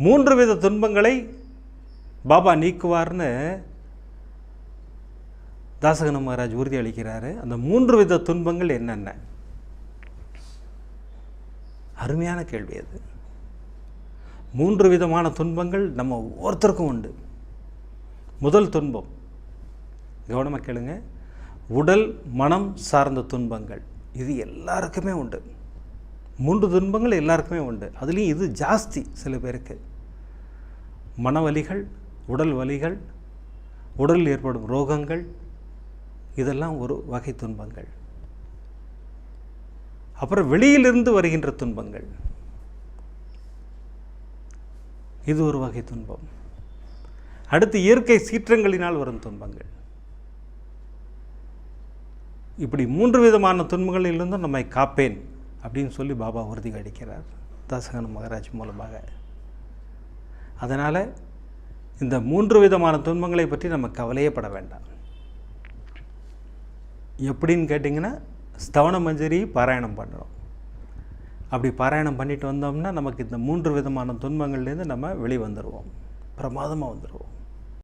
3 வித துன்பங்களை பாபா நீக்குவார்னு தாசகன மகாராஜ் உறுதி அளிக்கிறாரு. அந்த 3 வித துன்பங்கள் என்னென்ன? அருமையான கேள்வி அது. 3 விதமான துன்பங்கள் நம்ம ஒவ்வொருத்தருக்கும் உண்டு. முதல் துன்பம், கவனமாக கேளுங்க, உடல் மனம் சார்ந்த துன்பங்கள். இது எல்லாருக்குமே உண்டு. 3 துன்பங்கள் எல்லாருக்குமே உண்டு. அதுலேயும் இது ஜாஸ்தி சில பேருக்கு. மனவலிகள், உடல் வலிகள், உடலில் ஏற்படும் ரோகங்கள், இதெல்லாம் ஒரு வகை துன்பங்கள். அப்புறம் வெளியிலிருந்து வருகின்ற துன்பங்கள், இது ஒரு வகை துன்பம். அடுத்து இயற்கை சீற்றங்களினால் வரும் துன்பங்கள். இப்படி 3 விதமான துன்பங்களிலிருந்தும் நம்மை காப்பேன் அப்படின்னு சொல்லி பாபா உறுதி அளிக்கிறார் தாசகன மகாராஜ் மூலமாக. அதனால் இந்த 3 விதமான துன்பங்களை பற்றி நம்ம கவலையே பட வேண்டாம். எப்படின்னு கேட்டிங்கன்னா, ஸ்தவன மஞ்சரி பாராயணம் பண்ணணும். அப்படி பாராயணம் பண்ணிட்டு வந்தோம்னா நமக்கு இந்த 3 விதமான துன்பங்கள்லேருந்து நம்ம வெளிவந்துடுவோம், பிரமாதமாக வந்துடுவோம்.